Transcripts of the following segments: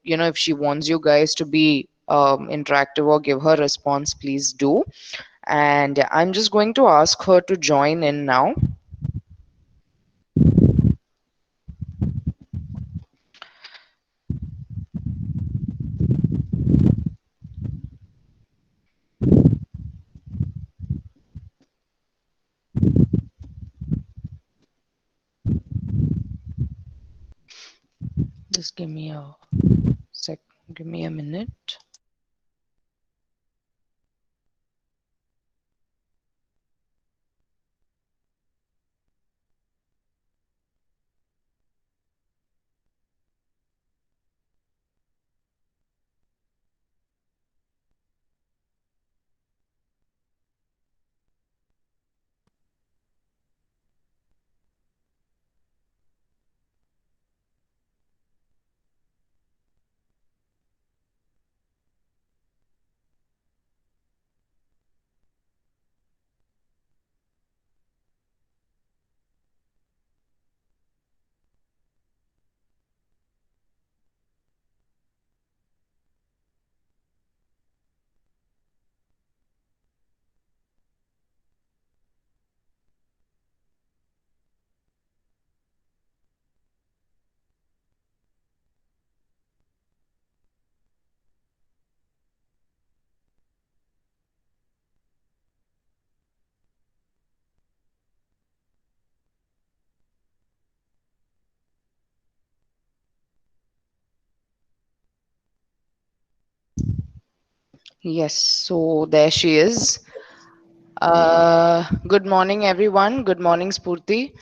if she wants you guys to be interactive or give her response, please do. And I'm just going to ask her to join in now. Just give me a sec, give me a minute. Yes, so there she is. Good morning, everyone. Good morning, Spurti.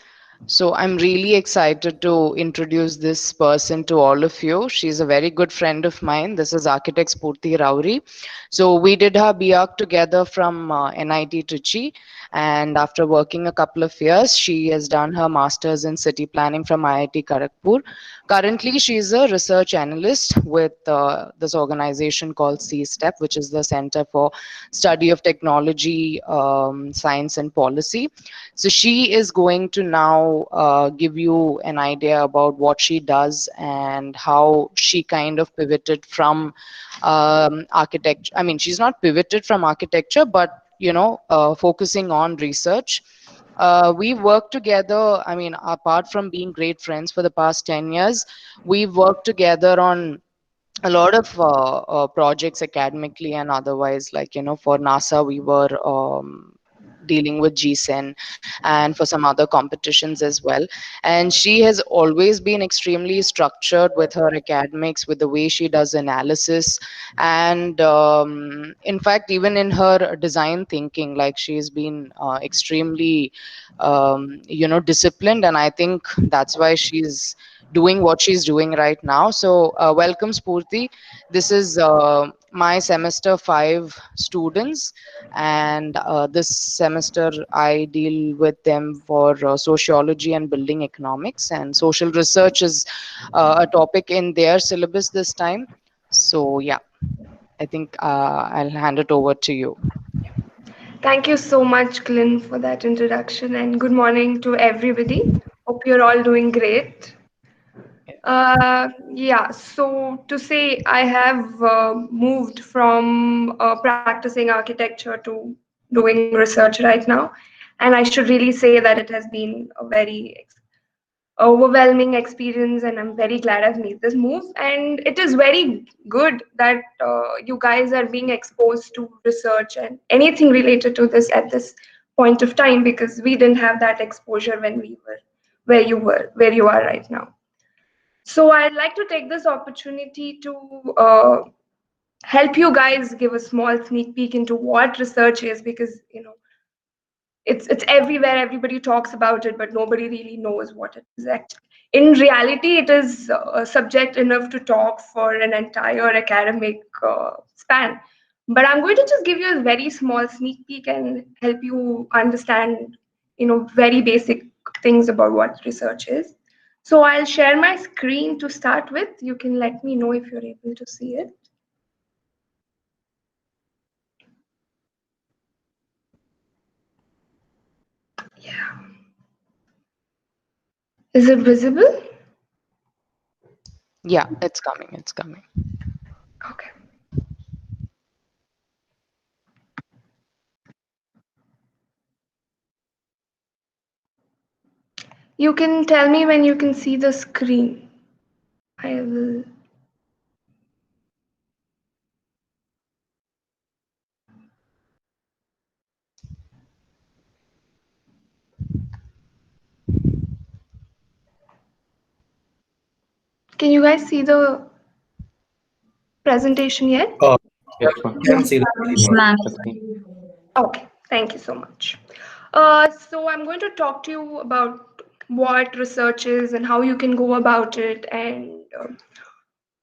So I'm really excited to introduce this person to all of you. She's a very good friend of mine. This is architect Spurthi Ravuri. So we did her BArch together from NIT Trichy, and after working a couple of years, she has done her master's in city planning from IIT Kharagpur. Currently, she's a research analyst with this organization called CSTEP, which is the Center for Study of Technology, Science and Policy. So she is going to now give you an idea about what she does and how she kind of pivoted from architecture. I mean, she's not pivoted from architecture, but focusing on research. We've worked together. I mean, apart from being great friends for the past 10 years, we've worked together on a lot of projects academically and otherwise. Like, for NASA, we were dealing with GSEN and for some other competitions as well. And she has always been extremely structured with her academics, with the way she does analysis. And in fact, even in her design thinking, like, she's been extremely, disciplined. And I think that's why she's doing what she's doing right now. So, welcome, Spurti. This is my semester 5 students, and this semester I deal with them for sociology and building economics, and social research is a topic in their syllabus this time. So, yeah, I think I'll hand it over to you. Thank you so much, Glenn, for that introduction, and good morning to everybody. Hope you're all doing great. Yeah, so to say, I have moved from practicing architecture to doing research right now, and I should really say that it has been a very overwhelming experience, and I'm very glad I've made this move. And it is very good that you guys are being exposed to research and anything related to this at this point of time, because we didn't have that exposure when we were where you are right now. So I'd like to take this opportunity to help you guys give a small sneak peek into what research is, because it's everywhere. Everybody talks about it, but nobody really knows what it is actually. In reality, it is a subject enough to talk for an entire academic span. But I'm going to just give you a very small sneak peek and help you understand, very basic things about what research is. So I'll share my screen to start with. You can let me know if you're able to see it. Yeah. Is it visible? Yeah, it's coming. It's coming. Okay. You can tell me when you can see the screen. I will. Can you guys see the presentation yet? Yes, ma'am. Can see the Yes, screen. ma'am. Okay, thank you so much. So I'm going to talk to you about what research is and how you can go about it and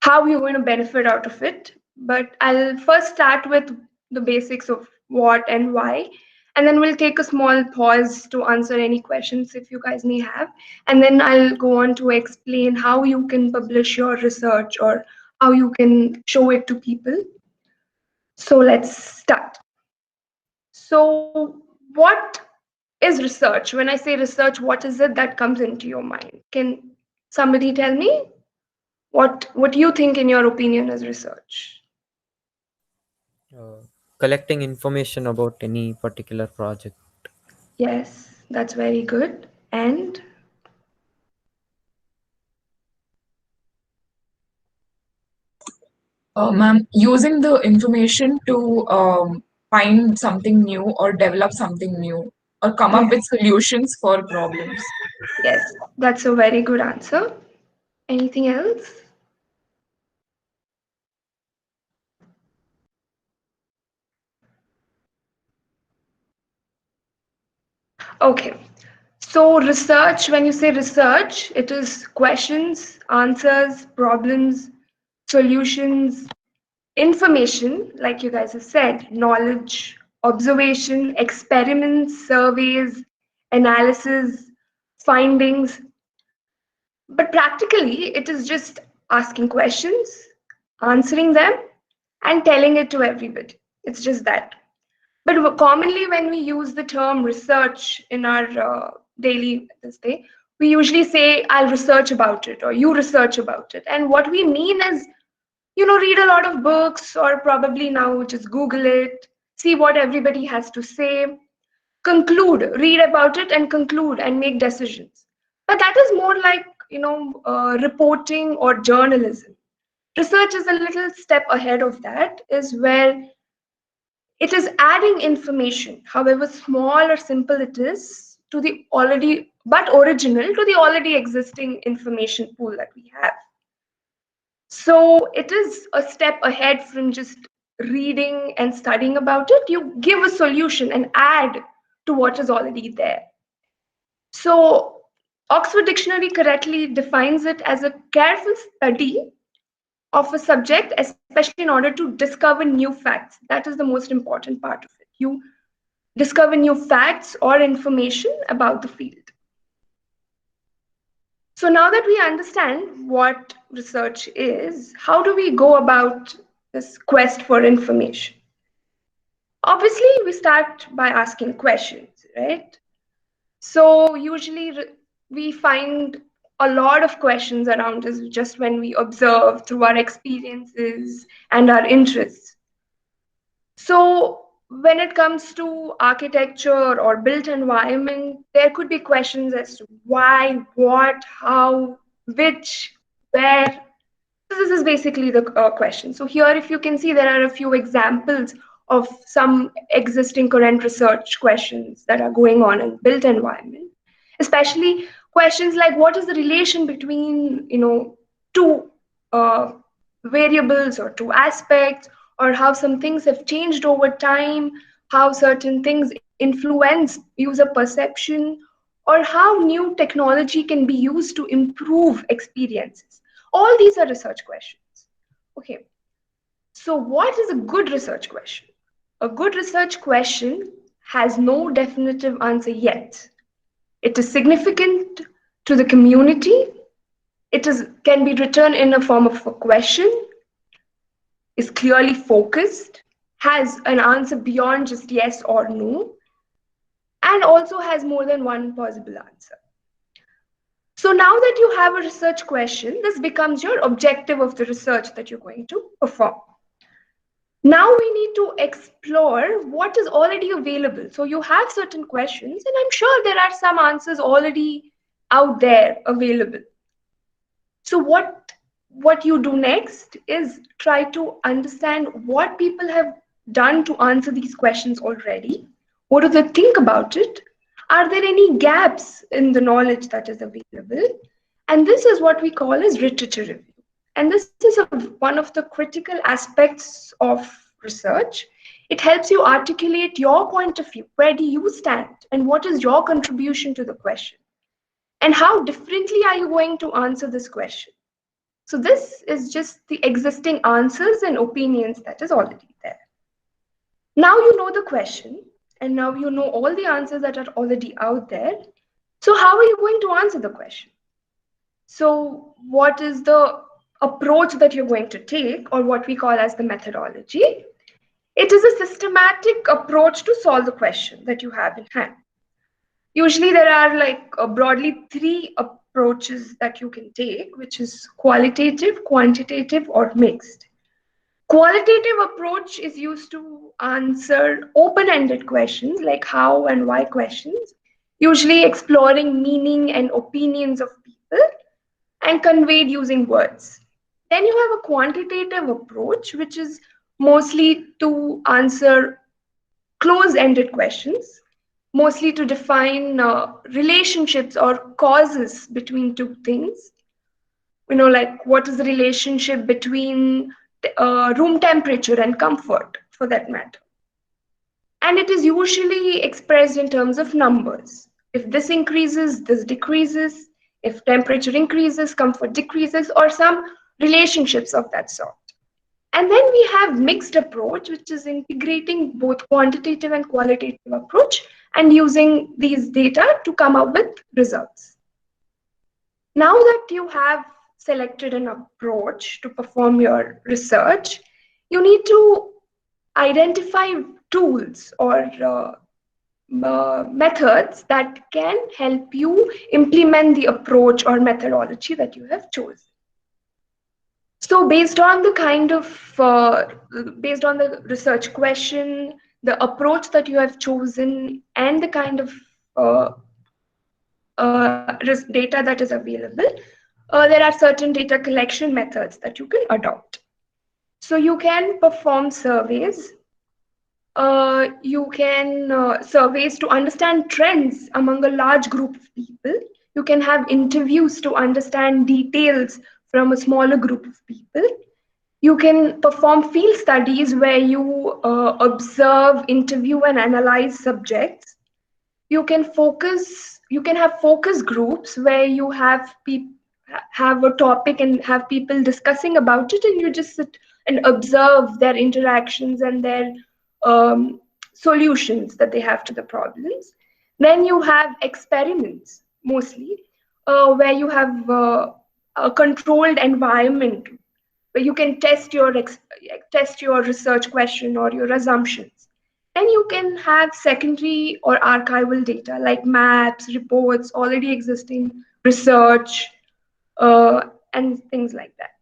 how you're going to benefit out of it. But I'll first start with the basics of what and why, and then we'll take a small pause to answer any questions if you guys may have. And then I'll go on to explain how you can publish your research or how you can show it to people. So let's start. So, what is research? When I say research, what is it that comes into your mind? Can somebody tell me what you think in your opinion is research? uh, Collecting information about any particular project. Yes, that's very good. And Ma'am, using the information to find something new or develop something new or come up yes, with solutions for problems. yes, that's a very good answer. Anything else? Okay. So research, when you say research, it is questions, answers, problems, solutions, information, like you guys have said, knowledge, observation, experiments, surveys, analysis, findings. But practically, it is just asking questions, answering them, and telling it to everybody. It's just that. But commonly, when we use the term research in our daily this day, we usually say, I'll research about it, or you research about it. And what we mean is, read a lot of books, or probably now just Google it, see what everybody has to say, conclude, read about it, and conclude and make decisions. But that is more like, reporting or journalism. Research is a little step ahead of that, is where it is adding information, however small or simple it is, to the already, but original to the already existing information pool that we have. So it is a step ahead from just reading and studying about it. You give a solution and add to what is already there. So Oxford Dictionary correctly defines it as a careful study of a subject, especially in order to discover new facts. That is the most important part of it. You discover new facts or information about the field. So now that we understand what research is, how do we go about this quest for information? Obviously, we start by asking questions, right? So usually we find a lot of questions around us just when we observe through our experiences and our interests. So when it comes to architecture or built environment, there could be questions as to why, what, how, which, where. So this is basically the question. So here, if you can see, there are a few examples of some existing current research questions that are going on in built environment, especially questions like what is the relation between, two uh, variables or two aspects, or how some things have changed over time, how certain things influence user perception, or how new technology can be used to improve experiences. All these are research questions. Okay, so what is a good research question? A good research question has no definitive answer yet. It is significant to the community. It is can be written in a form of a question, is clearly focused, has an answer beyond just yes or no, and also has more than one possible answer. So now that you have a research question, this becomes your objective of the research that you're going to perform. Now we need to explore what is already available. So you have certain questions, and I'm sure there are some answers already out there available. So what you do next is try to understand what people have done to answer these questions already. What do they think about it? Are there any gaps in the knowledge that is available? And this is what we call as literature review. And this is one of the critical aspects of research. It helps you articulate your point of view. Where do you stand? And what is your contribution to the question? And how differently are you going to answer this question? So this is just the existing answers and opinions that is already there. Now you know the question, and now you know all the answers that are already out there. So how are you going to answer the question? So what is the approach that you're going to take, or what we call as the methodology? It is a systematic approach to solve the question that you have in hand. Usually there are broadly three approaches that you can take, which is qualitative, quantitative, or mixed. Qualitative approach is used to answer open-ended questions like how and why questions, usually exploring meaning and opinions of people and conveyed using words. Then you have a quantitative approach, which is mostly to answer close-ended questions, mostly to define relationships or causes between two things. Like what is the relationship between room temperature and comfort, for that matter. And it is usually expressed in terms of numbers. If this increases, this decreases. If temperature increases, comfort decreases, or some relationships of that sort. And then we have mixed approach, which is integrating both quantitative and qualitative approach and using these data to come up with results. Now that you have selected an approach to perform your research, you need to identify tools or methods that can help you implement the approach or methodology that you have chosen. So based on the based on the research question, the approach that you have chosen, and the kind of data that is available, there are certain data collection methods that you can adopt. So you can perform surveys. You can surveys to understand trends among a large group of people. You can have interviews to understand details from a smaller group of people. You can perform field studies where you observe, interview, and analyze subjects. You can have focus groups where you have a topic and have people discussing about it, and you just sit and observe their interactions and their solutions that they have to the problems. Then you have experiments, mostly, where you have a controlled environment where you can test your research question or your assumptions. And you can have secondary or archival data like maps, reports, already existing research, and things like that.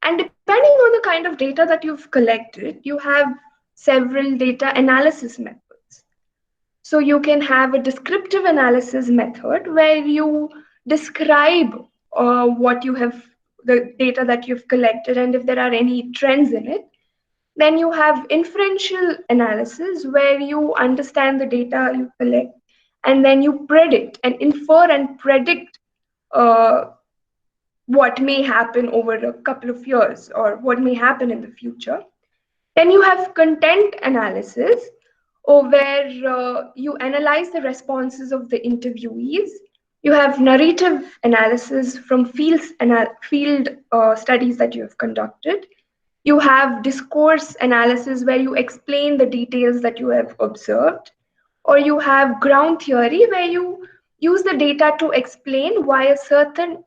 And depending on the kind of data that you've collected, you have several data analysis methods. So you can have a descriptive analysis method where you describe the data that you've collected, and if there are any trends in it. Then you have inferential analysis where you understand the data you collect, and then you predict and infer and predict what may happen over a couple of years or what may happen in the future. Then you have content analysis, where you analyze the responses of the interviewees. You have narrative analysis from field studies that you have conducted. You have discourse analysis where you explain the details that you have observed. Or you have ground theory where you use the data to explain why a certain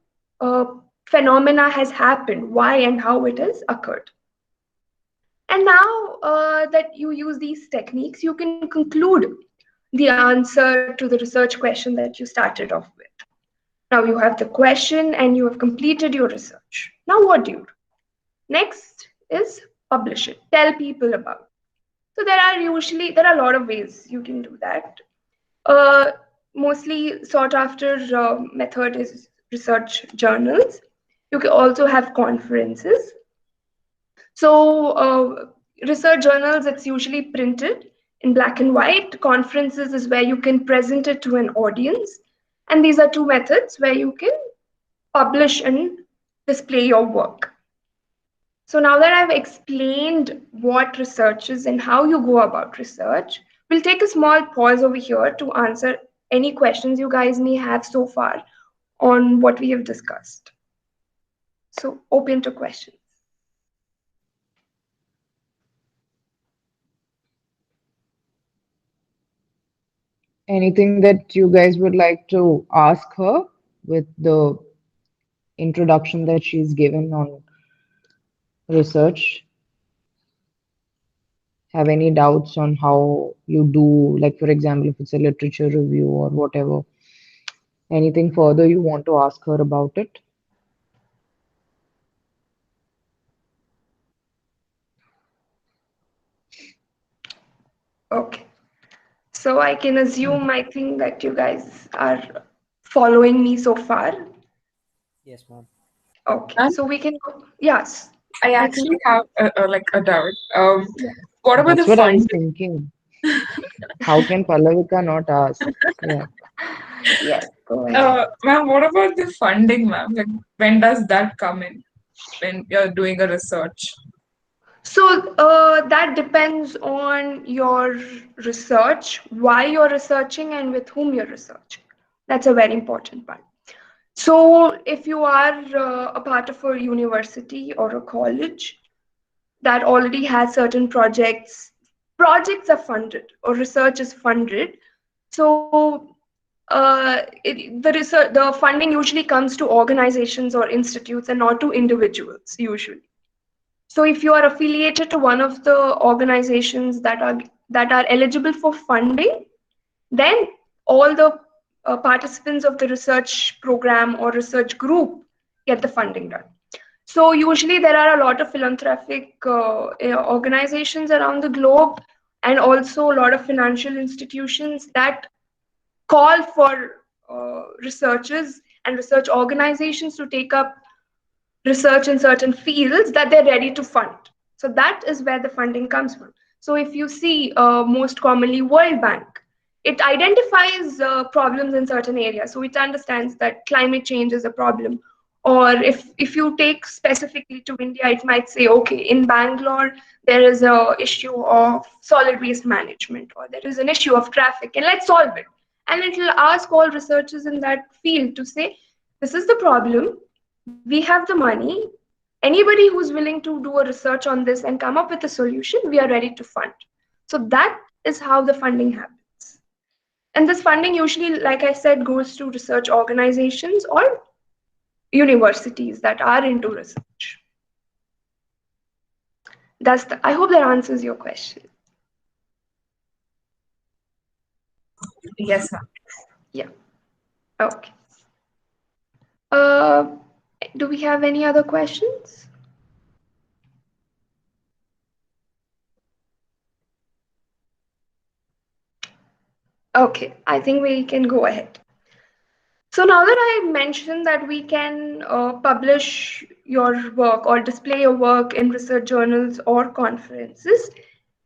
phenomena has happened, why and how it has occurred. And now that you use these techniques, you can conclude the answer to the research question that you started off with. Now you have the question and you have completed your research. Now what do you do? Next is publish it. Tell people about it. So there are a lot of ways you can do that. Uh, Mostly sought after method is research journals. You can also have conferences. So research journals, it's usually printed in black and white. Conferences is where you can present it to an audience. And these are two methods where you can publish and display your work. So now that I've explained what research is and how you go about research, we'll take a small pause over here to answer any questions you guys may have so far on what we have discussed. So open to questions. Anything that you guys would like to ask her with the introduction that she's given on research? Have any doubts on how you do, like for example, if it's a literature review or whatever? Anything further you want to ask her about it? Okay. So I can assume, I think that you guys are following me so far. Yes, ma'am. Okay. And So we can go. Yes. I I think. actually have like a doubt. Yeah. What about That's the what I was funding? thinking. How can Pallavika not ask? Yeah. Yes. Go ahead. Ma'am, what about the funding, ma'am? Like, when does that come in when you're doing a research? So that depends on your research, why you're researching, and with whom you're researching. That's a very important part. So if you are a part of a university or a college that already has certain projects, projects are funded or research is funded. So the funding usually comes to organizations or institutes and not to individuals usually. So if you are affiliated to one of the organizations that are eligible for funding, then all the participants of the research program or research group get the funding done. So usually there are a lot of philanthropic organizations around the globe, and also a lot of financial institutions that call for researchers and research organizations to take up research in certain fields that they're ready to fund. So that is where the funding comes from. So if you see most commonly World Bank, it identifies problems in certain areas. So it understands that climate change is a problem. Or if you take specifically to India, it might say, okay, in Bangalore, there is a issue of solid waste management, or there is an issue of traffic, and let's solve it. And it will ask all researchers in that field to say, this is the problem, we have the money, anybody who's willing to do a research on this and come up with a solution, we are ready to fund. So that is how the funding happens. And this funding usually, like I said, goes to research organizations or universities that are into research. I hope that answers your question. Yes, ma'am. Yeah. Okay. Uh, do we have any other questions? Okay, I think we can go ahead. So now that I mentioned that we can publish your work or display your work in research journals or conferences,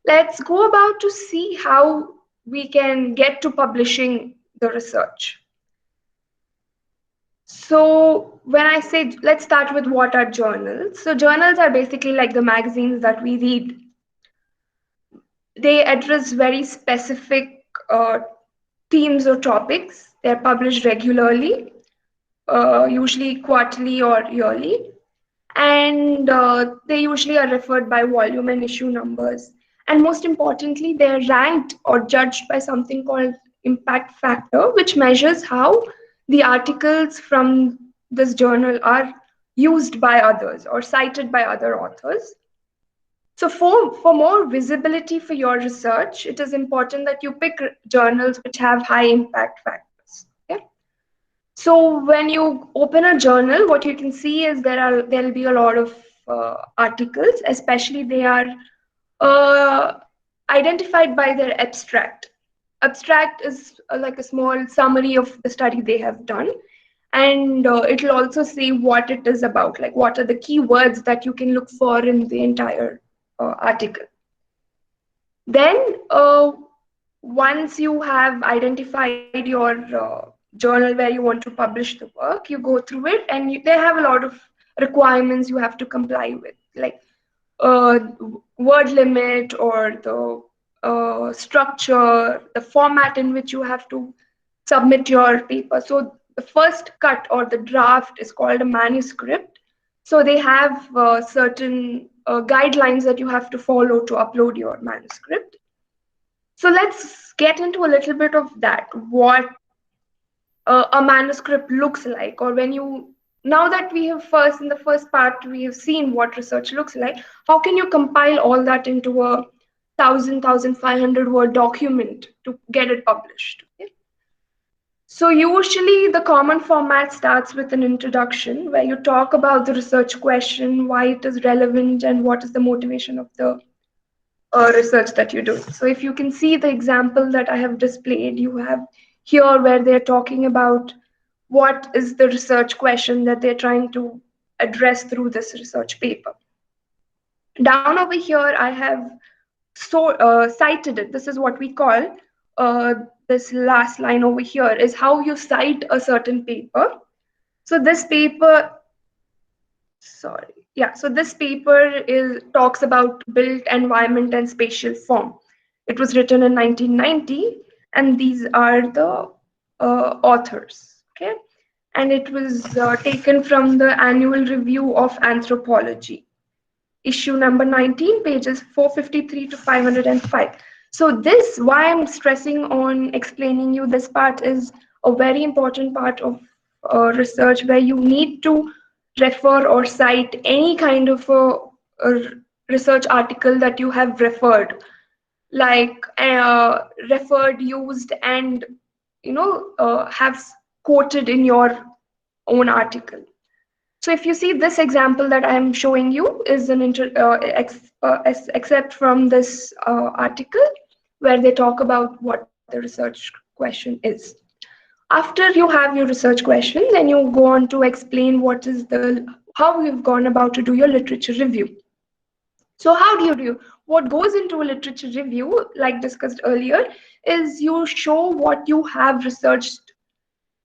let's go about to see how we can get to publishing the research. So when I say, let's start with what are journals. So journals are basically like the magazines that we read. They address very specific themes or topics. They're published regularly, usually quarterly or yearly, and they usually are referred by volume and issue numbers. And most importantly, they're ranked or judged by something called impact factor, which measures how the articles from this journal are used by others or cited by other authors. So for more visibility for your research, it is important that you pick journals which have high impact factors. Okay? So when you open a journal, what you can see is there'll be a lot of articles, especially they are uh, identified by their abstract. Abstract is like a small summary of the study they have done, and it'll also say what it is about, like what are the keywords that you can look for in the entire article. Then once you have identified your journal where you want to publish the work, you go through it, and they have a lot of requirements you have to comply with, like word limit or the structure, the format in which you have to submit your paper. So the first cut or the draft is called a manuscript. So they have certain guidelines that you have to follow to upload your manuscript. So let's get into a little bit of that, what a manuscript looks like, or when you, now that we have in the first part, we have seen what research looks like, how can you compile all that into a 1,500 word document to get it published? Okay? So usually the common format starts with an introduction where you talk about the research question, why it is relevant, and what is the motivation of the research that you're doing. So if you can see the example that I have displayed, you have here where they're talking about what is the research question that they're trying to address through this research paper. Down over here, I have cited it. This is what we call this last line over here is how you cite a certain paper. So this paper, sorry, yeah, so this paper talks about built environment and spatial form. It was written in 1990, and these are the authors, okay? And it was taken from the Annual Review of Anthropology, issue number 19, pages 453 to 505. So this, why I'm stressing on explaining you this part, is a very important part of research where you need to refer or cite any kind of a research article that you have referred, like referred, used, and have quoted in your own article. So if you see this example that I am showing you is an except from this article where they talk about what the research question is. After you have your research question, then you go on to explain how you've gone about to do your literature review. So how do you do? What goes into a literature review, like discussed earlier, is you show what you have researched,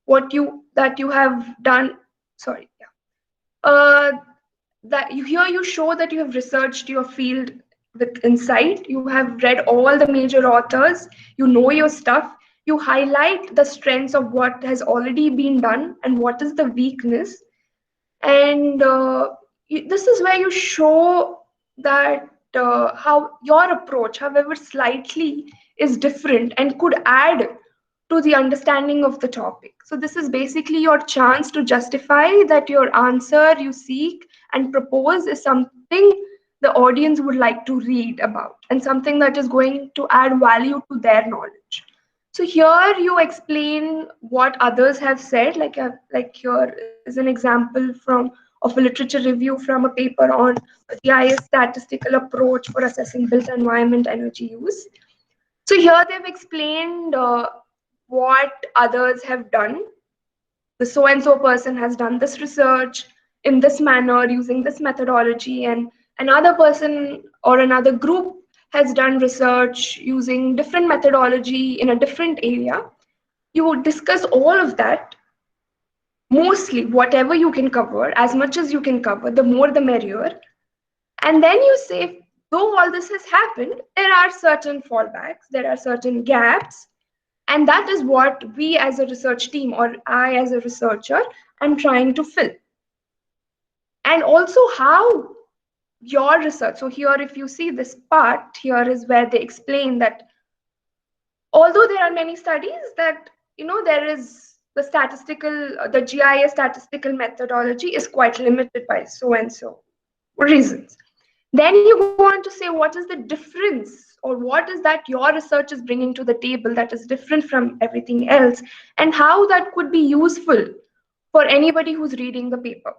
that you have done. Sorry, yeah. You show that you have researched your field with insight. You have read all the major authors. You know your stuff. You highlight the strengths of what has already been done and what is the weakness. And this is where you show that how your approach, however slightly, is different and could add to the understanding of the topic. So this is basically your chance to justify that your answer you seek and propose is something the audience would like to read about and something that is going to add value to their knowledge. So here you explain what others have said, like here is an example of a literature review from a paper on GIS statistical approach for assessing built environment energy use. So here they've explained what others have done. The so-and-so person has done this research in this manner using this methodology, and another person or another group has done research using different methodology in a different area. You would discuss all of that, mostly whatever you can cover, as much as you can cover, the more the merrier. And then you say, though all this has happened, there are certain fallbacks, there are certain gaps, and that is what we as a research team, or I as a researcher, am trying to fill. And also how your research, so here if you see this part, here is where they explain that although there are many studies that, there is the GIS statistical methodology is quite limited by so-and-so reasons. Then you go on to say what is the difference or what is that your research is bringing to the table that is different from everything else, and how that could be useful for anybody who's reading the paper.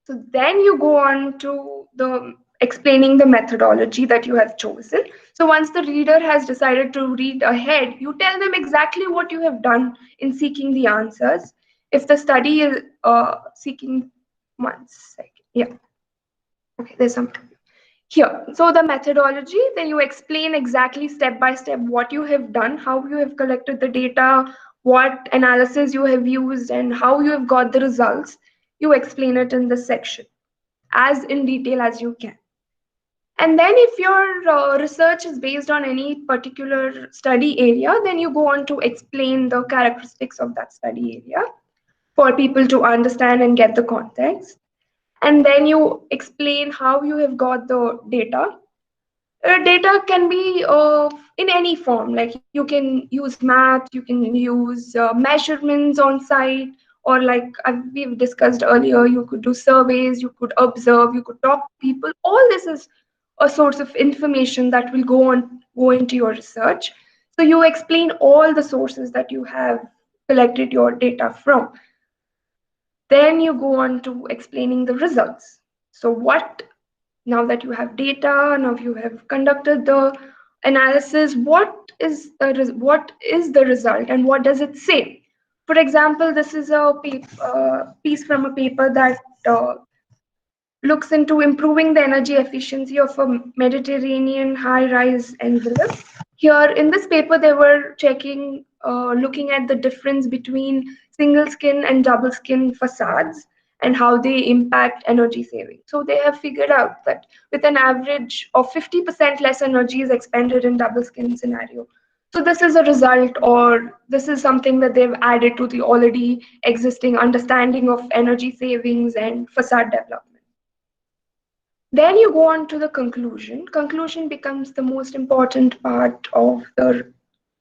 So then you go on to the explaining the methodology that you have chosen. So once the reader has decided to read ahead, you tell them exactly what you have done in seeking the answers. If the study is seeking, one second, yeah, okay, there's some here. So the methodology, then you explain exactly step by step what you have done, how you have collected the data, what analysis you have used, and how you have got the results. You explain it in this section as in detail as you can. And then if your research is based on any particular study area, then you go on to explain the characteristics of that study area for people to understand and get the context. And then you explain how you have got the data. Data can be in any form, like you can use math, you can use measurements on site, or like we've discussed earlier, you could do surveys, you could observe, you could talk to people. All this is a source of information that will go into your research. So you explain all the sources that you have collected your data from. Then you go on to explaining the results. So what, now that you have data, now you have conducted the analysis, what is the result and what does it say? For example, this is a piece from a paper that looks into improving the energy efficiency of a Mediterranean high-rise envelope. Here in this paper, they were looking at the difference between single skin and double skin facades and how they impact energy saving. So they have figured out that with an average of 50% less energy is expended in double skin scenario. So this is a result, or this is something that they've added to the already existing understanding of energy savings and facade development. Then you go on to the conclusion. Conclusion becomes the most important part of the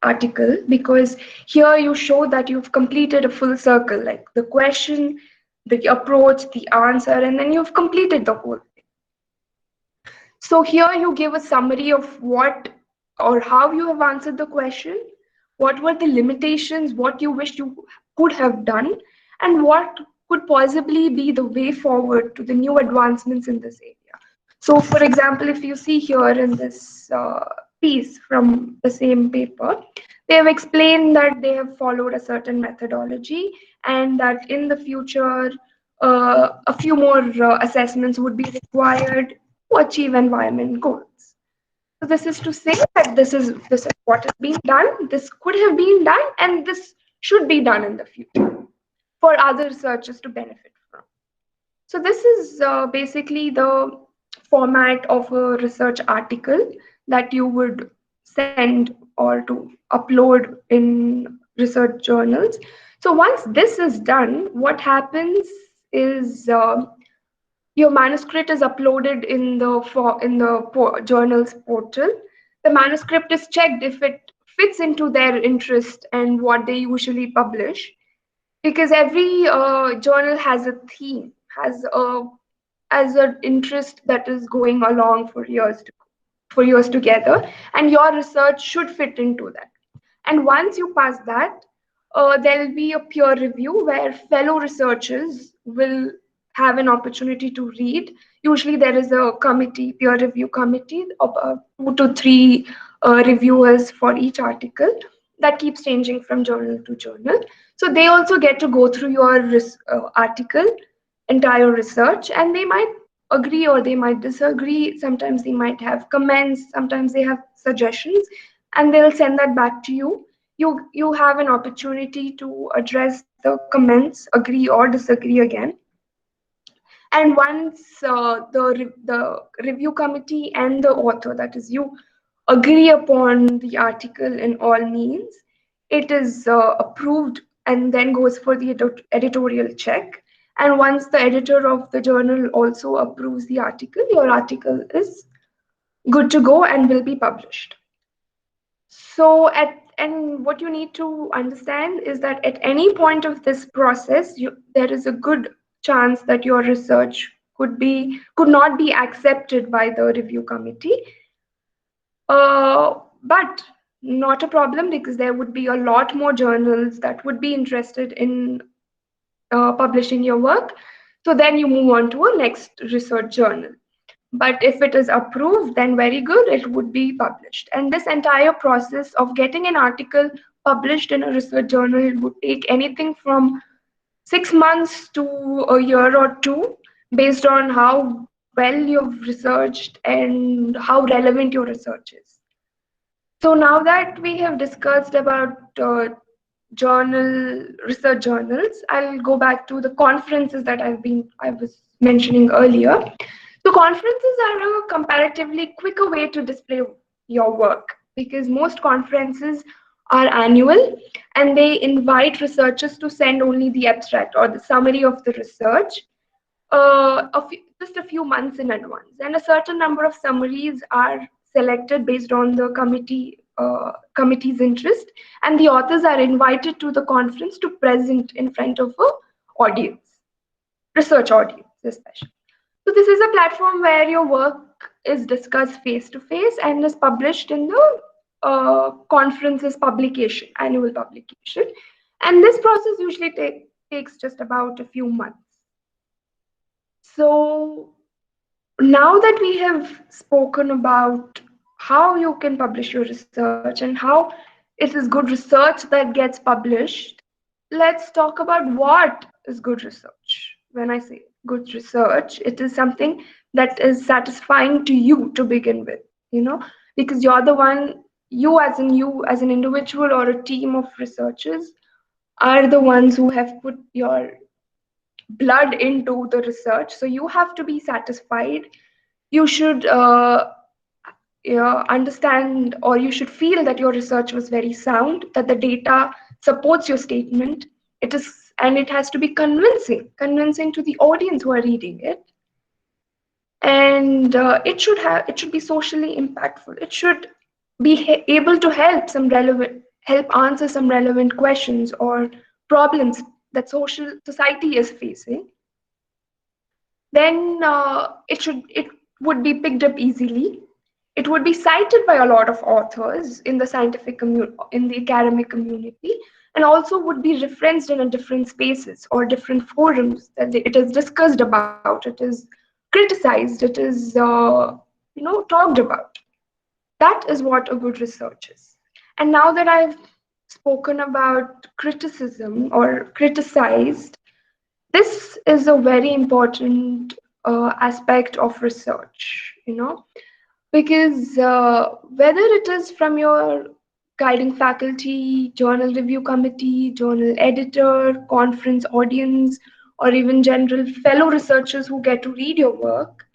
article, because here you show that you've completed a full circle, like the question, the approach, the answer, and then you've completed the whole thing. So here you give a summary of what or how you have answered the question, what were the limitations, what you wish you could have done, and what could possibly be the way forward to the new advancements in this area. So, for example, if you see here in this piece from the same paper, they have explained that they have followed a certain methodology and that in the future, a few more assessments would be required to achieve environment goals. So this is to say that this is what is being done, this could have been done, and this should be done in the future for other researchers to benefit from. So this is basically the format of a research article that you would send or to upload in research journals. So once this is done, what happens is your manuscript is uploaded in the journal's portal. The manuscript is checked if it fits into their interest and what they usually publish, because every journal has a theme, has an interest that is going along for years together, and your research should fit into that. And once you pass that, there will be a peer review where fellow researchers will have an opportunity to read. Usually there is a committee, peer review committee of 2 to 3 reviewers for each article that keeps changing from journal to journal. So they also get to go through your article, entire research, and they might agree or they might disagree. Sometimes they might have comments, sometimes they have suggestions, and they'll send that back to you. You have an opportunity to address the comments, agree or disagree again. And once the review committee and the author, that is you, agree upon the article in all means, it is approved and then goes for the editorial check. And once the editor of the journal also approves the article, your article is good to go and will be published. So and what you need to understand is that at any point of this process, there is a good chance that your research could not be accepted by the review committee. But not a problem, because there would be a lot more journals that would be interested in publishing your work. So then you move on to a next research journal. But if it is approved, then very good, it would be published. And this entire process of getting an article published in a research journal would take anything from 6 months to a year or two, based on how well you've researched and how relevant your research is. So now that we have discussed about research journals, I'll go back to the conferences that I was mentioning earlier. So conferences are a comparatively quicker way to display your work, because most conferences are annual and they invite researchers to send only the abstract or the summary of the research just a few months in advance. And a certain number of summaries are selected based on the committee's interest, and the authors are invited to the conference to present in front of a audience, research audience especially. So this is a platform where your work is discussed face to face and is published in the conference's publication, annual publication. And this process usually takes just about a few months. So now that we have spoken about how you can publish your research and how it is good research that gets published, let's talk about what is good research. When I say good research, it is something that is satisfying to you to begin with, because you're the one, you as an individual or a team of researchers are the ones who have put your blood into the research. So you have to be satisfied. You should understand, or you should feel that your research was very sound, that the data supports your statement. And it has to be convincing to the audience who are reading it. And it should be socially impactful. It should be able to help answer some relevant questions or problems that society is facing. Then it would be picked up easily. It would be cited by a lot of authors in the in the academic community, and also would be referenced in a different spaces or different forums that it is discussed about, it is criticized, it is talked about. That is what a good research is. And now that I've spoken about criticism or criticized, this is a very important aspect of research, because whether it is from your guiding faculty, journal review committee, journal editor, conference audience, or even general fellow researchers who get to read your work,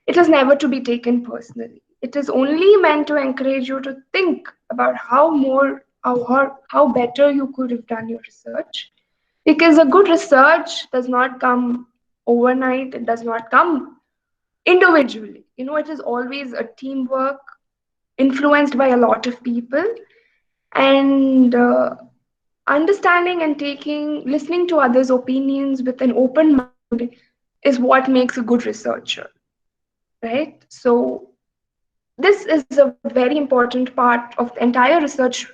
it is never to be taken personally. It is only meant to encourage you to think about how better you could have done your research. Because a good research does not come overnight, it does not come individually. It is always a teamwork influenced by a lot of people. And understanding and listening to others' opinions with an open mind is what makes a good researcher, right? So this is a very important part of the entire research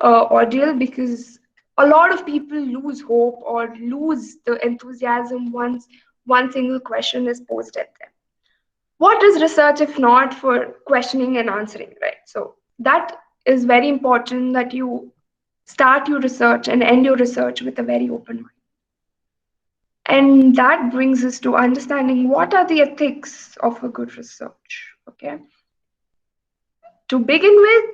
ordeal, because a lot of people lose hope or lose the enthusiasm once one single question is posed at them. What is research if not for questioning and answering, right? So that is very important, that you start your research and end your research with a very open mind. And that brings us to understanding what are the ethics of a good research, okay? To begin with,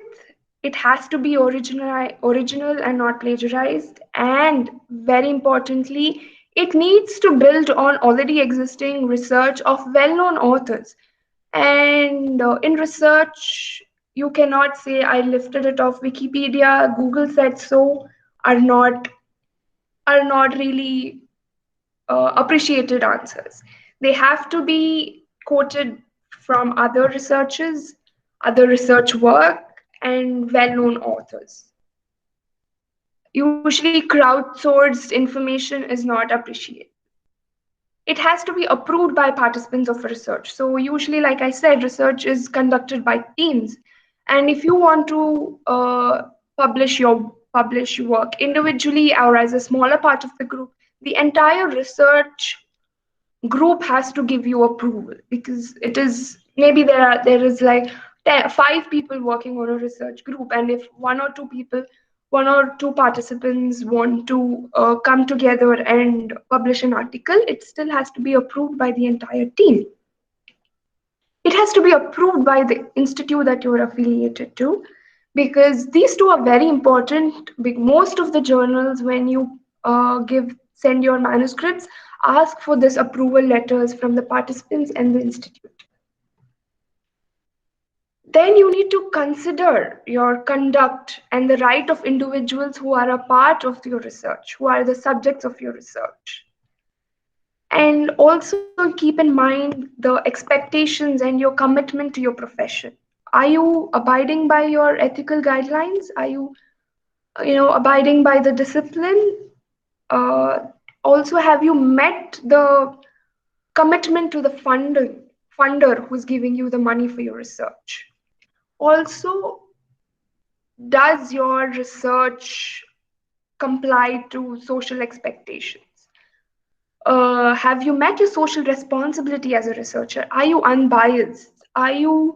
it has to be original and not plagiarized. And very importantly, it needs to build on already existing research of well-known authors. And in research, you cannot say, I lifted it off Wikipedia, Google said so, are not really appreciated answers. They have to be quoted from other researchers, other research work, and well-known authors. Usually, crowdsourced information is not appreciated. It has to be approved by participants of research. So usually, like I said, research is conducted by teams. And if you want to publish work individually or as a smaller part of the group, the entire research group has to give you approval, because it is maybe there is like 5 people working on a research group, and if one or two participants want to come together and publish an article, it still has to be approved by the entire team. It has to be approved by the institute that you are affiliated to, because these two are very important. Most of the journals, when you send your manuscripts, ask for this approval letters from the participants and the institute. Then you need to consider your conduct and the right of individuals who are a part of your research, who are the subjects of your research. And also keep in mind the expectations and your commitment to your profession. Are you abiding by your ethical guidelines? Are you abiding by the discipline? Uh, Also, have you met the commitment to the funder who's giving you the money for your research? Also, does your research comply to social expectations? Have you met your social responsibility as a researcher? Are you unbiased? Are you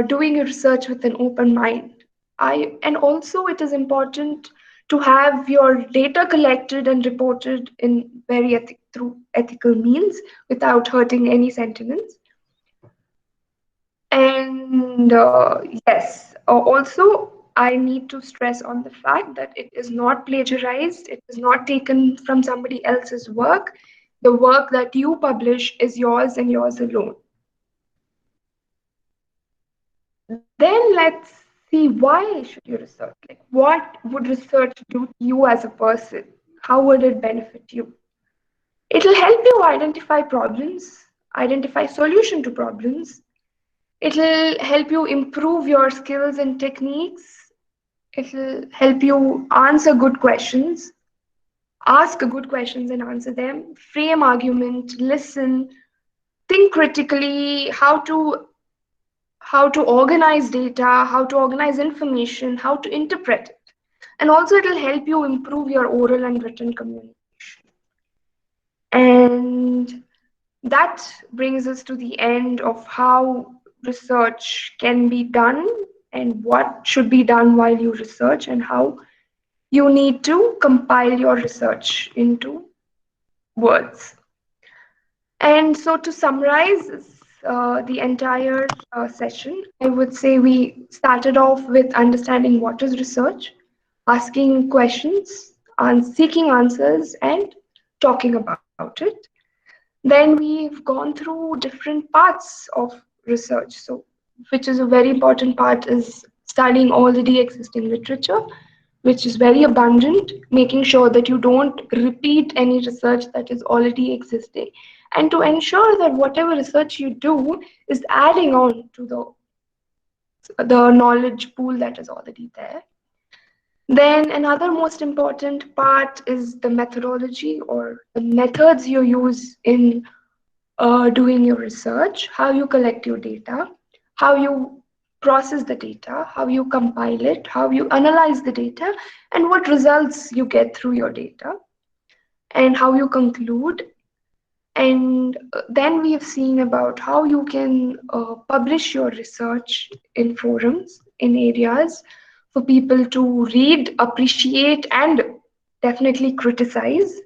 doing your research with an open mind? And also, it is important to have your data collected and reported in through ethical means without hurting any sentiments. And yes, also, I need to stress on the fact that it is not plagiarized, it is not taken from somebody else's work. The work that you publish is yours and yours alone. Then let's see, why should you research? Like, what would research do to you as a person? How would it benefit you? It'll help you identify problems, identify solution to problems. It'll help you improve your skills and techniques. It'll help you answer good questions, ask good questions and answer them, frame argument, listen, think critically, how to organize data, how to organize information, how to interpret it. And also it'll help you improve your oral and written communication. And that brings us to the end of how research can be done and what should be done while you research, and how you need to compile your research into words. And so, to summarize the entire session, I would say we started off with understanding what is research, asking questions, and seeking answers, and talking about it. Then we've gone through different parts of research. So, which is a very important part, is studying already existing literature, which is very abundant, making sure that you don't repeat any research that is already existing, and to ensure that whatever research you do is adding on to the knowledge pool that is already there. Then another most important part is the methodology, or the methods you use in doing your research, how you collect your data, how you process the data, how you compile it, how you analyze the data, and what results you get through your data, and how you conclude. And then we have seen about how you can publish your research in forums, in areas for people to read, appreciate, and definitely criticize.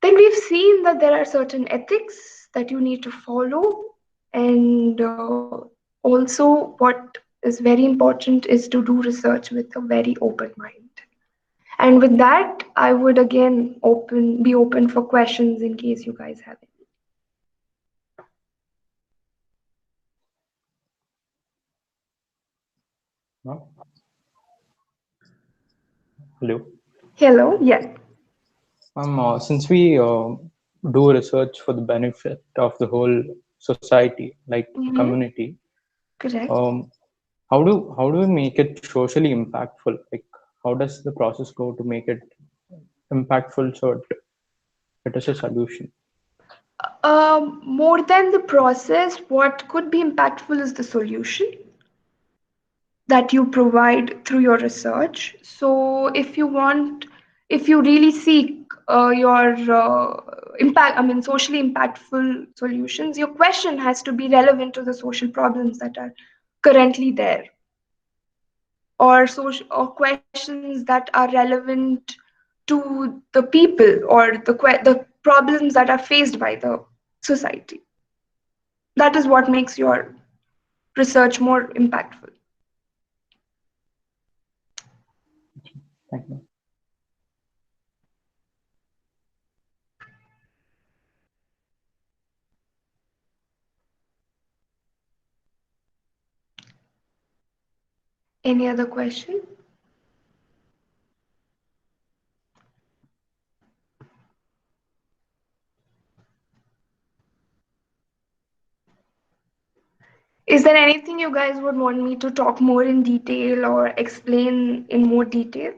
Then we've seen that there are certain ethics that you need to follow. And also, what is very important is to do research with a very open mind. And with that, I would again be open for questions in case you guys have any. No? Hello. Hello, yes. Since we do research for the benefit of the whole society, like community, Correct. how do we make it socially impactful? Like, how does the process go to make it impactful so it is a solution? More than the process, what could be impactful is the solution that you provide through your research. So if you really seek your socially impactful solutions, your question has to be relevant to the social problems that are currently there, or questions that are relevant to the people, or the problems that are faced by the society. That is what makes your research more impactful. Thank you. Any other question? Is there anything you guys would want me to talk more in detail or explain in more detail?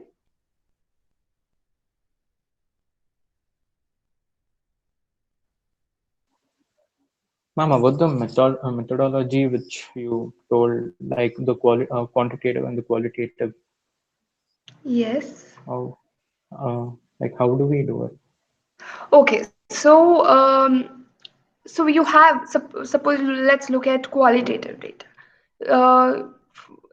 Ma'am, about the methodology which you told, like the quantitative and the qualitative, Yes. how how do we do it? Okay, so you have, suppose, let's look at qualitative data.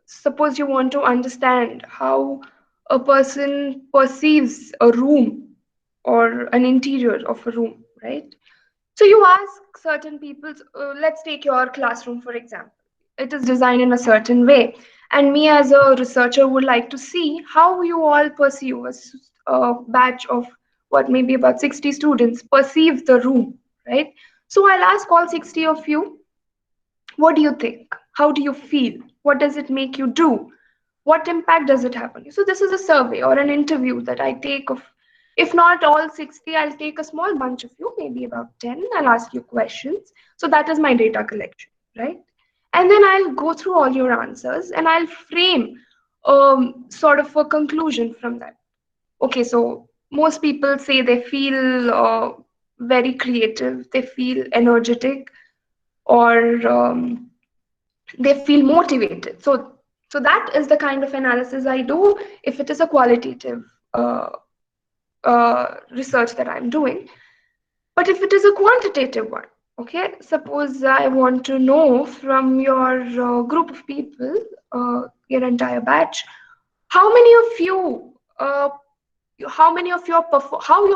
Suppose you want to understand how a person perceives a room or an interior of a room, right? So you ask certain people, let's take your classroom for example. It is designed in a certain way. And me as a researcher would like to see how you all perceive a batch of what maybe about 60 students perceive the room, right? So I'll ask all 60 of you, what do you think? How do you feel? What does it make you do? What impact does it have on you? So this is a survey or an interview that I take of, if not all 60, I'll take a small bunch of you, maybe about 10. I'll ask you questions. So that is my data collection, right? And then I'll go through all your answers and I'll frame sort of a conclusion from that. Okay, so most people say they feel very creative, they feel energetic, or they feel motivated. So that is the kind of analysis I do if it is a qualitative uh, research that I'm doing. But if it is a quantitative one, okay, suppose I want to know from your group of people, your entire batch, how many of you how your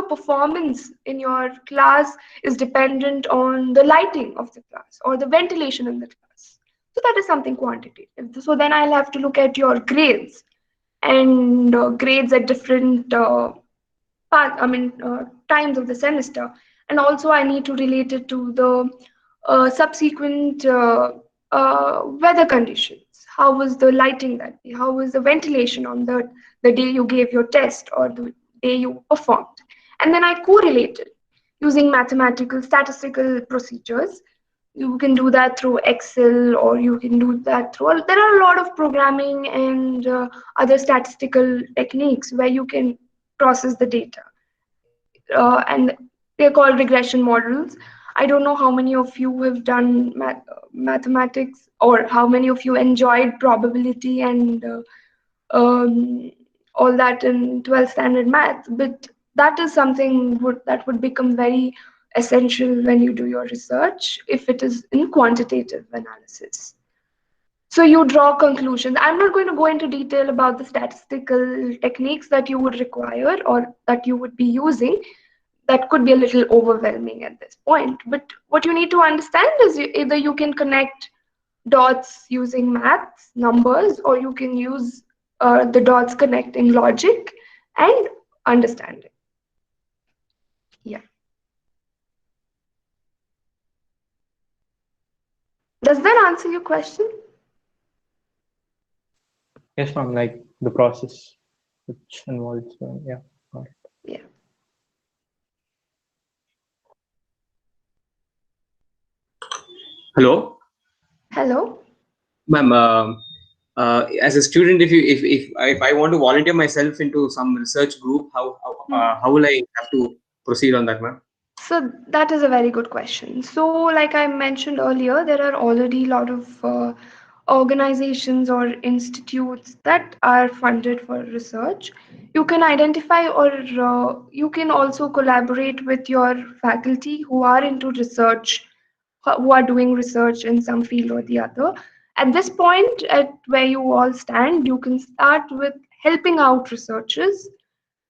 performance in your class is dependent on the lighting of the class or the ventilation in the class. So that is something quantitative. So then I'll have to look at your grades, and grades at different times of the semester, and also I need to relate it to the subsequent weather conditions. How was the lighting that day? How was the ventilation on the day you gave your test or the day you performed? And then I correlate it using mathematical statistical procedures. You can do that through Excel, or you can do that through, there are a lot of programming and other statistical techniques where you can process the data. And they're called regression models. I don't know how many of you have done mathematics, or how many of you enjoyed probability and all that in 12th standard math, but that is something that would become very essential when you do your research if it is in quantitative analysis. So you draw conclusions. I'm not going to go into detail about the statistical techniques that you would require or that you would be using. That could be a little overwhelming at this point. But what you need to understand is either you can connect dots using maths, numbers, or you can use the dots connecting logic and understanding. Yeah. Does that answer your question? Yes, ma'am, like the process which involves, yeah. Got it. Yeah. Hello, Hello. ma'am. As a student, if I want to volunteer myself into some research group, how will I have to proceed on that, ma'am? So that is a very good question. So, like I mentioned earlier, there are already a lot of organizations or institutes that are funded for research. You can identify, or you can also collaborate with your faculty who are into research, who are doing research in some field or the other. At this point, at where you all stand, you can start with helping out researchers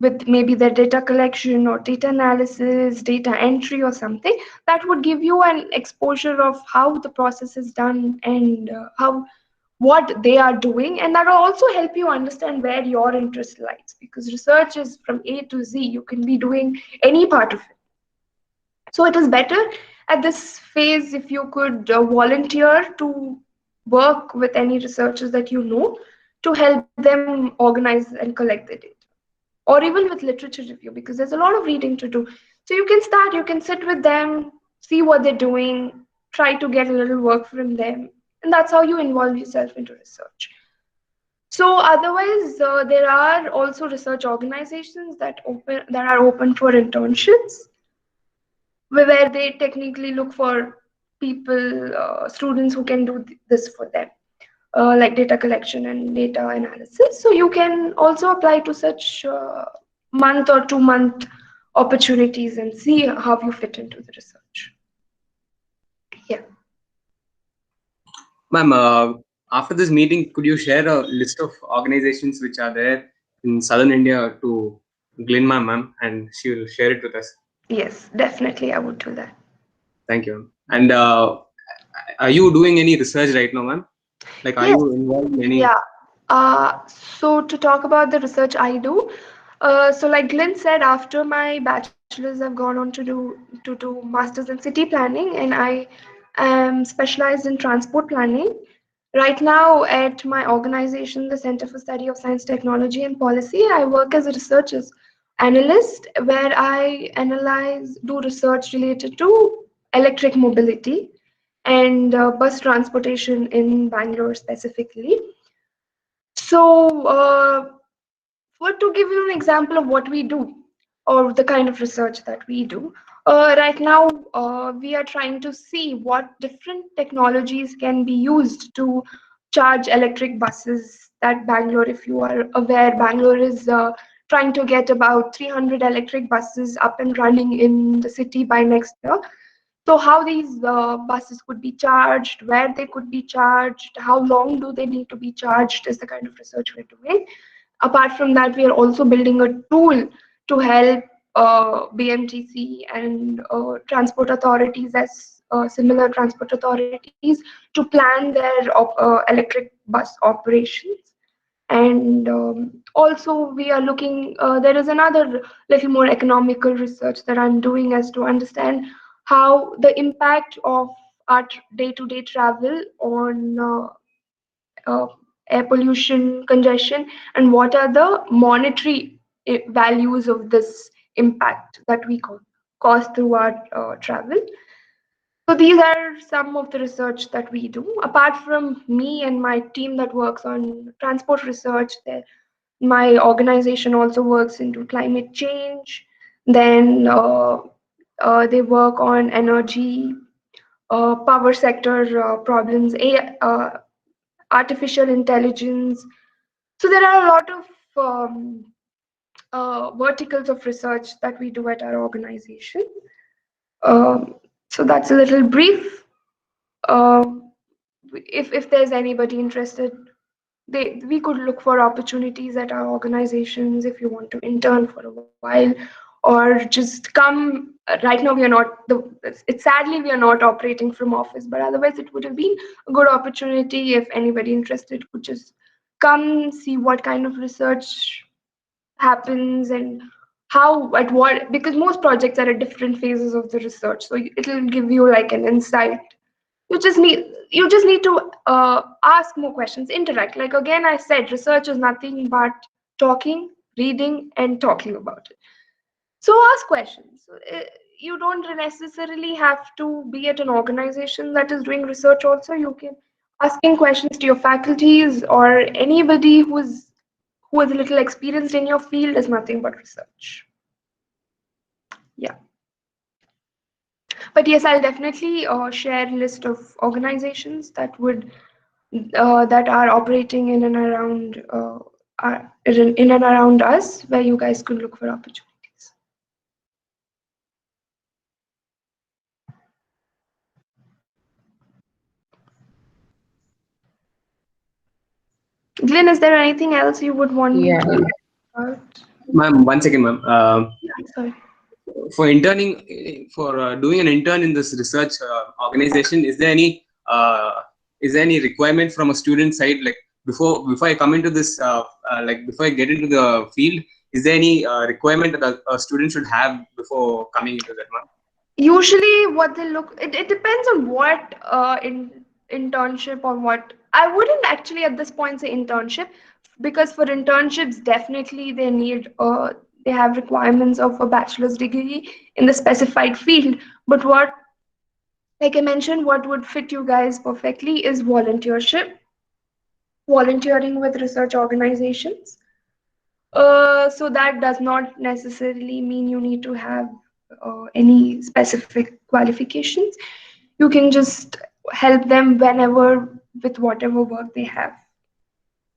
with maybe their data collection or data analysis, data entry or something. That would give you an exposure of how the process is done and how what they are doing, and that will also help you understand where your interest lies, because research is from A to Z. You can be doing any part of it. So it is better at this phase if you could volunteer to work with any researchers that you know to help them organize and collect the data, or even with literature review, because there's a lot of reading to do. So you can start, you can sit with them, see what they're doing, try to get a little work from them, and that's how you involve yourself into research. So otherwise, there are also research organizations that are open for internships, where they technically look for people, students who can do this for them, like data collection and data analysis. So you can also apply to such month or 2 month opportunities and see how you fit into the research. Yeah. Ma'am, after this meeting, could you share a list of organizations which are there in Southern India to Glenn ma'am, and she will share it with us. Yes, definitely, I would do that. Thank you, ma'am. And are you doing any research right now, ma'am? Like, are Yes. you involved in any? Yeah. So to talk about the research I do, so like Glenn said, after my bachelor's, I've gone on to do masters in city planning, and I am specialized in transport planning. Right now, at my organization, the Center for Study of Science, Technology, and Policy, I work as a research analyst, where I do research related to electric mobility and bus transportation in Bangalore specifically. So, to give you an example of what we do, or the kind of research that we do, right now we are trying to see what different technologies can be used to charge electric buses. That Bangalore, if you are aware, Bangalore is trying to get about 300 electric buses up and running in the city by next year. So how these buses could be charged, where they could be charged, how long do they need to be charged is the kind of research we're doing. Apart from that, we are also building a tool to help BMTC and transport authorities, as similar transport authorities, to plan their electric bus operations. And also we are looking, there is another little more economical research that I'm doing, as to understand how the impact of our day-to-day travel on uh, air pollution, congestion, and what are the monetary values of this impact that we cause through our travel. So these are some of the research that we do. Apart from me and my team that works on transport research, my organization also works into climate change. Then they work on energy, power sector problems, artificial intelligence. So there are a lot of verticals of research that we do at our organization. So that's a little brief. If there's anybody interested, we could look for opportunities at our organizations if you want to intern for a while, or just come. Right now we are not it's sadly we are not operating from office, but otherwise it would have been a good opportunity if anybody interested could just come, see what kind of research happens and how, at what, because most projects are at different phases of the research, so it'll give you like an insight. You just need to ask more questions, interact. Like again, I said, research is nothing but talking, reading, and talking about it. So ask questions. You don't necessarily have to be at an organization that is doing research. Also, you can asking questions to your faculties or anybody who is a little experienced in your field is nothing but research. Yeah. But yes, I'll definitely share a list of organizations that would that are operating in and around in and around us, where you guys could look for opportunities. Glenn, is there anything else you would want me Yeah. to talk about? Ma'am, 1 second, ma'am. Sorry. For interning, for doing an intern in this research organization, is there any requirement from a student side, like before I come into this, like before I get into the field, is there any requirement that a student should have before coming into that, ma'am? Usually what they look, it depends on what internship or what. I wouldn't actually at this point say internship, because for internships definitely they need they have requirements of a bachelor's degree in the specified field. But what, like I mentioned, what would fit you guys perfectly is volunteering with research organizations. So that does not necessarily mean you need to have any specific qualifications. You can just help them whenever with whatever work they have.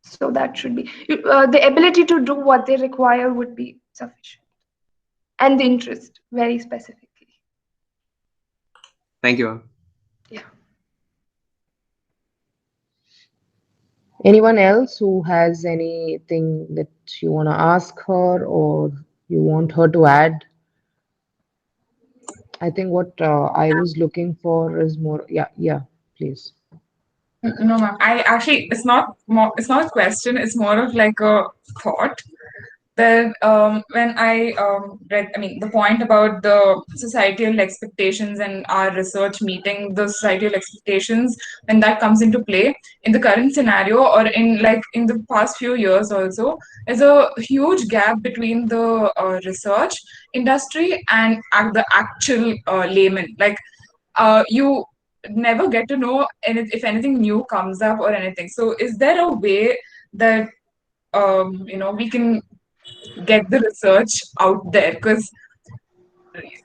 So that should be the ability to do what they require would be sufficient, and the interest very specifically. Thank you, ma'am. Yeah. Anyone else who has anything that you want to ask her or you want her to add? I think what I was looking for is more, yeah, please. No, ma'am. I actually, it's not a question. It's more of like a thought. That when I read, I mean, the point about the societal expectations and our research meeting the societal expectations, when that comes into play in the current scenario or in like in the past few years also, there's a huge gap between the research industry and the actual layman. Like you never get to know if anything new comes up or anything. So is there a way that we can get the research out there? Because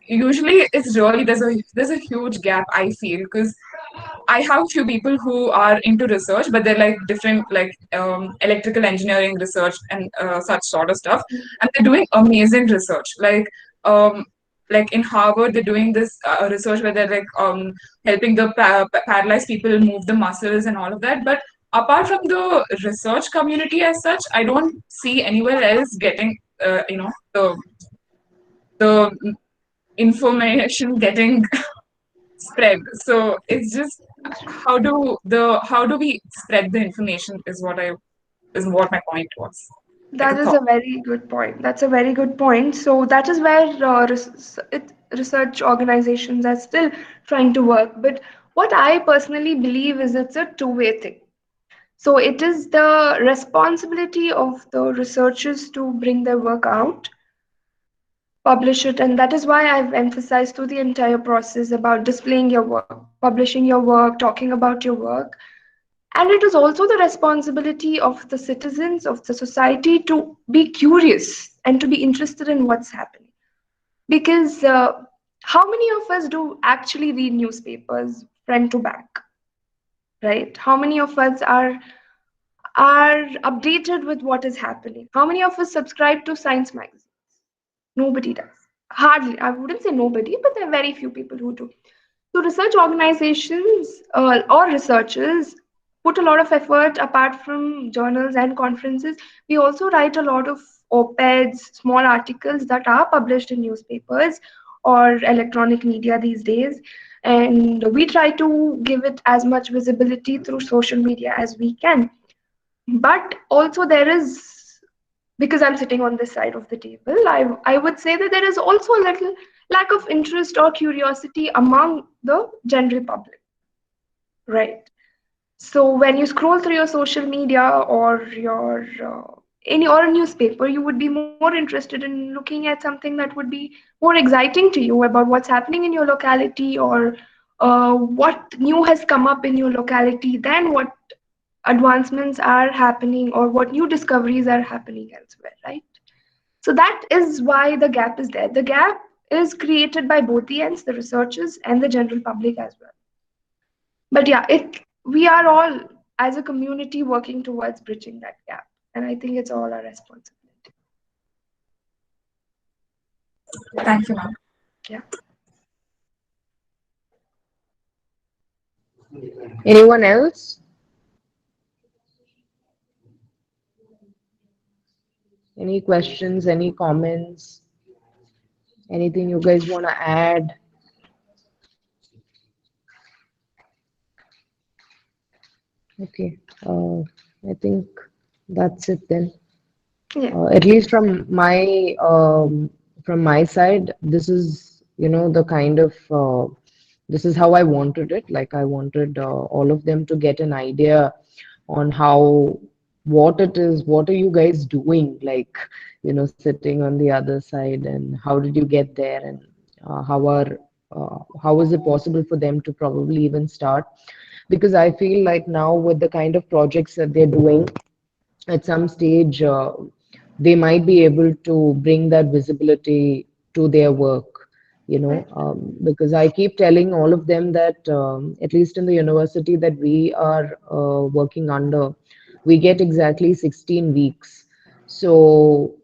usually it's really there's a huge gap, I feel, because I have few people who are into research, but they're like different, like electrical engineering research and such sort of stuff, and they're doing amazing research. Like in Harvard, they're doing this research where they're like helping the paralyzed people move the muscles and all of that. But apart from the research community as such, I don't see anywhere else getting the information getting spread. So it's just how do we spread the information is what my point was. Like a That is thought. a very good point. That's a very good point. So that is where research organizations are still trying to work. But what I personally believe is it's a two-way thing. So it is the responsibility of the researchers to bring their work out, publish it, and that is why I've emphasized through the entire process about displaying your work, publishing your work, talking about your work. And it is also the responsibility of the citizens of the society to be curious and to be interested in what's happening. Because how many of us do actually read newspapers front to back, right? How many of us are updated with what is happening? How many of us subscribe to science magazines? Nobody does. Hardly. I wouldn't say nobody, but there are very few people who do. So research organizations or researchers put a lot of effort apart from journals and conferences. We also write a lot of op-eds, small articles that are published in newspapers or electronic media these days. And we try to give it as much visibility through social media as we can. But also there is, because I'm sitting on this side of the table, I would say that there is also a little lack of interest or curiosity among the general public, right? So when you scroll through your social media or your any or a newspaper, you would be more interested in looking at something that would be more exciting to you about what's happening in your locality, or what new has come up in your locality than what advancements are happening or what new discoveries are happening elsewhere, right? So that is why the gap is there. The gap is created by both the ends, the researchers and the general public as well. But yeah, it we are all as a community working towards bridging that gap. And I think it's all our responsibility. Thank you, ma'am. Yeah. Anyone else? Any questions, any comments, anything you guys want to add? Okay, I think that's it then. Yeah. At least from my side, this is, the kind of this is how I wanted it. Like I wanted all of them to get an idea on what it is, what are you guys doing, like, sitting on the other side, and how did you get there, and how is it possible for them to probably even start? Because I feel like now with the kind of projects that they're doing, at some stage they might be able to bring that visibility to their work, Right. because I keep telling all of them that at least in the university that we are working under, we get exactly 16 weeks. So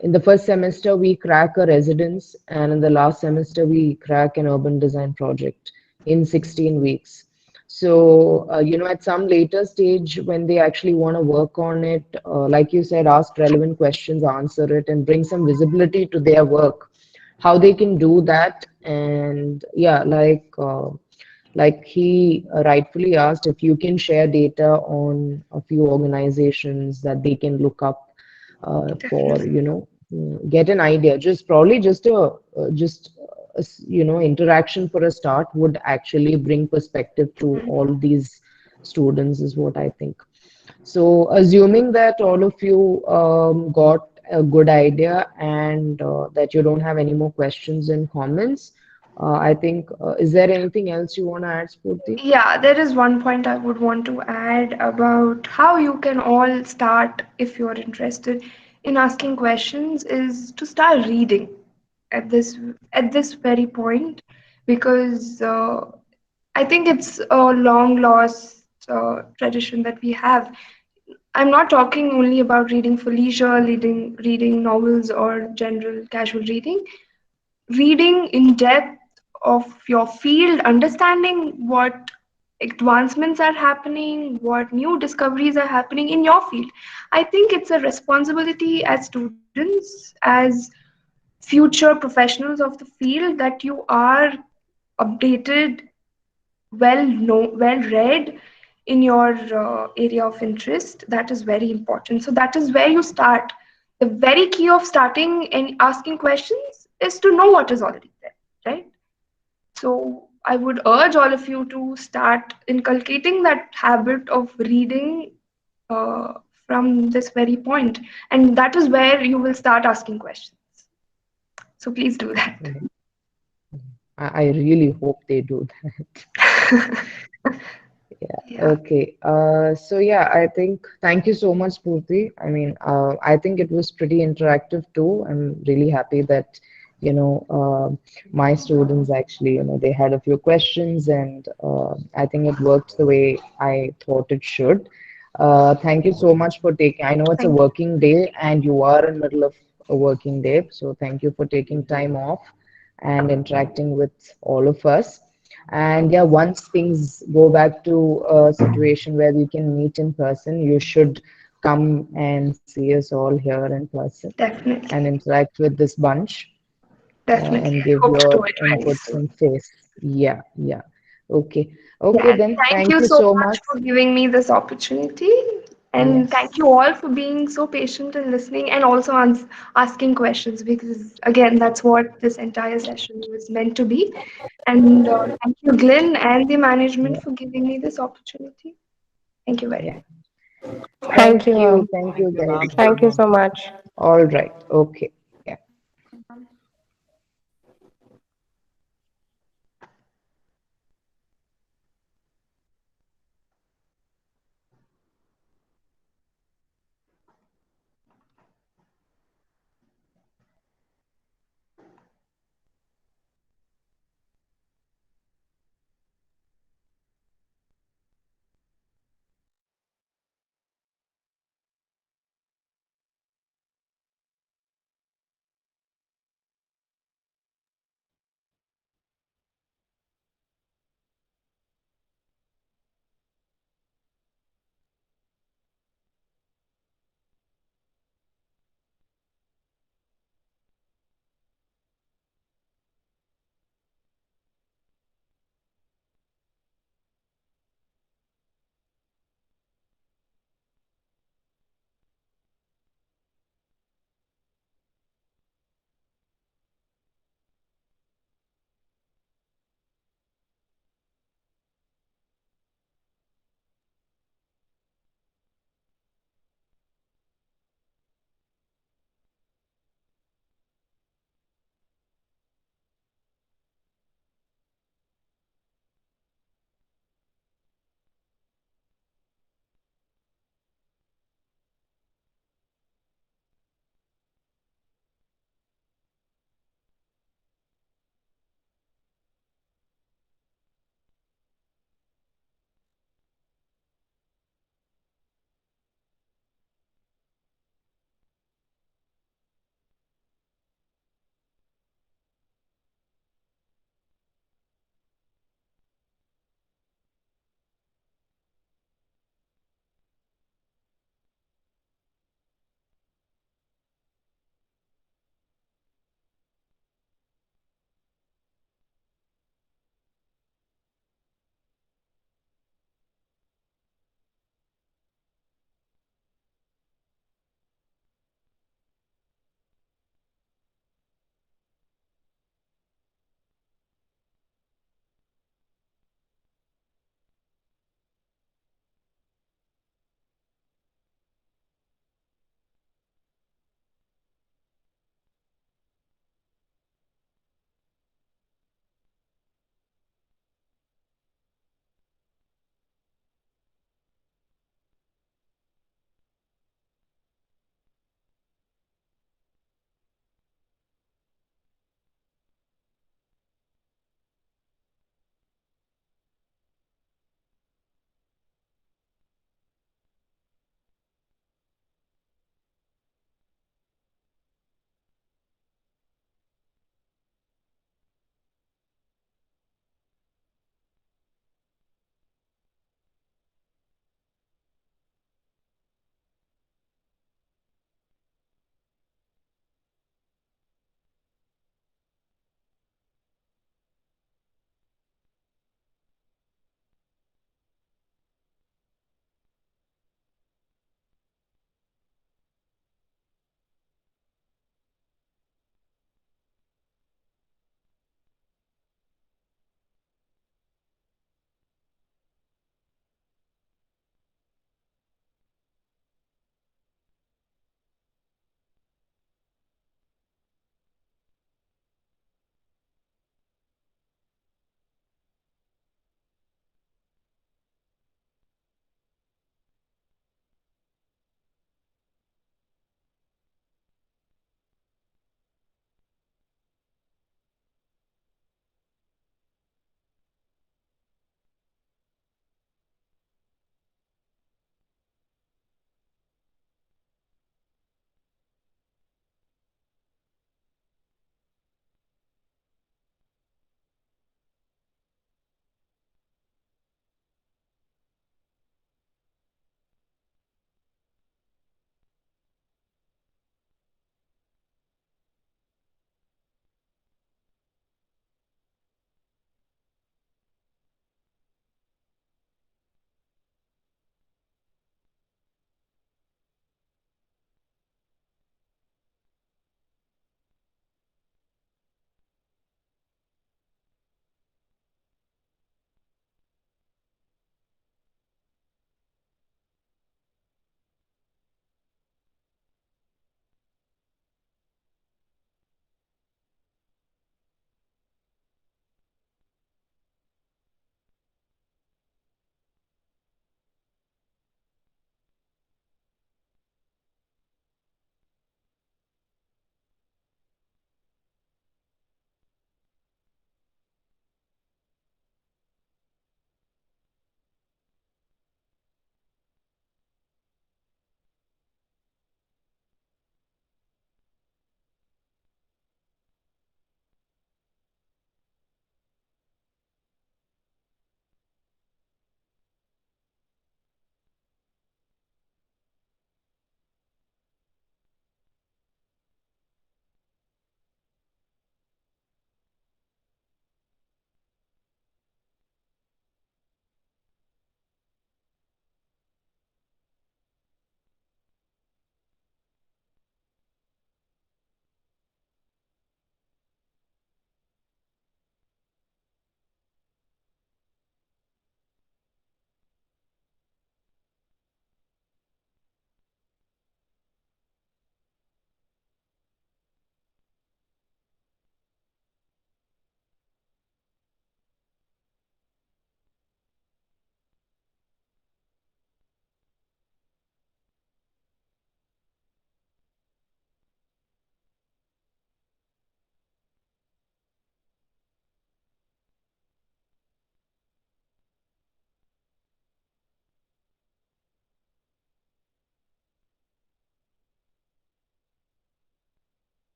in the first semester we crack a residence, and in the last semester we crack an urban design project in 16 weeks. So, at some later stage when they actually want to work on it, like you said, ask relevant questions, answer it, and bring some visibility to their work, how they can do that. And yeah, like he rightfully asked, if you can share data on a few organizations that they can look up for, Definitely. get an idea. Just interaction for a start would actually bring perspective to Mm. all these students, is what I think. So, assuming that all of you got a good idea, and that you don't have any more questions and comments, I think, is there anything else you want to add, Spurti? Yeah, there is one point I would want to add about how you can all start if you're interested in asking questions is to start reading at this very point, because I think it's a long lost tradition that we have. I'm not talking only about reading for leisure, reading novels or general casual reading. Reading in depth of your field, understanding what advancements are happening, what new discoveries are happening in your field. I think it's a responsibility as students, as future professionals of the field, that you are updated, well read in your area of interest. That is very important. So that is where you start. The very key of starting and asking questions is to know what is already there, right? So I would urge all of you to start inculcating that habit of reading uh, from this very point, and that is where you will start asking questions. So please do that. Mhm. I really hope they do that. Yeah. Okay. So yeah, I think thank you so much, Purti. I mean, I think it was pretty interactive too. I'm really happy that, my students actually, they had a few questions, and I think it worked the way I thought it should. Thank you so much for taking, I know it's a Thank you. working day and you are in middle of a working day, so thank you for taking time off and interacting with all of us. And yeah, once things go back to a situation where we can meet in person, you should come and see us all here in person and Definitely. interact with this bunch, Definitely. and I give hope to do your it very inputs soon. and face. Yeah, yeah. Okay. Yeah, Okay, and then thank thank you you so so much much. for giving me this opportunity. And thank Yes. you all for being so patient and listening, and also asking questions, because, again, that's what this entire session was meant to be. And thank you, Glenn, and the management Yeah, for giving me this opportunity. Thank you very yeah. much. Thank you, Thank ma'am. you, Thank you, guys. ma'am. Thank you so much. All right. Okay.